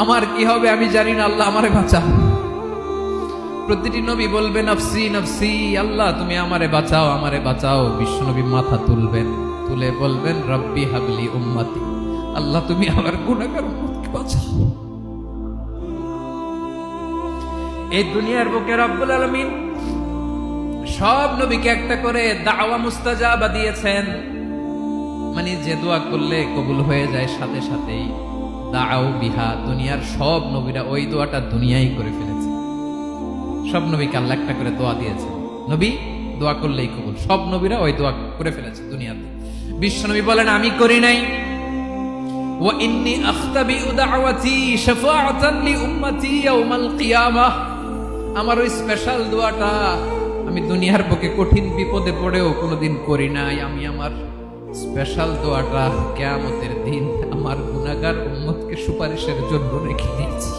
আমার কি হবে আমি জানি না, আল্লাহ আমারে বাঁচাও। প্রতিটি নবী বলবেন নফসি নফসি, আল্লাহ তুমি আমারে বাঁচাও, আমারে বাঁচাও। বিশ্বনবী মাথা তুলবেন, তুলে বলবেন রব্বি হাবলি উম্মতি, আল্লাহ তুমি আমার গুনাহগার উম্মতকে বাঁচাও। এই দুনিয়ার বুকে রব্বুল আলামিন সব নবীকে একটা করে দাওয়া মুস্তাজাবা দিয়েছেন, মানে যে দোয়া করলে কবুল হয়ে যায় সাথে সাথেই। দাও বিহা, দুনিয়ার সব নবীরা ওই দোয়াটা দুনিয়ায় করে ফেলেছে। সব নবীকে আল্লাহ একটা করে দোয়া দিয়েছে, নবী দোয়া করলেই কবুল। সব নবীরা ওই দোয়া করে ফেলেছে দুনিয়াতে। বিশ্ব নবী বলেন আমি করি নাই। ওয়া ইন্নী আখতাবিউ দাওয়াতি শাফাআতান লি উম্মতি ইয়াউমাল কিয়ামাহ, আমার ওই স্পেশাল দোয়াটা আমি দুনিয়ার বুকে কঠিন বিপদে পড়েও কোনোদিন করি নাই। আমি আমার স্পেশাল দোয়াটা কিয়ামতের দিন আমার গুনাহগার উম্মতকে সুপারিশের জন্য রেখে দিয়েছি।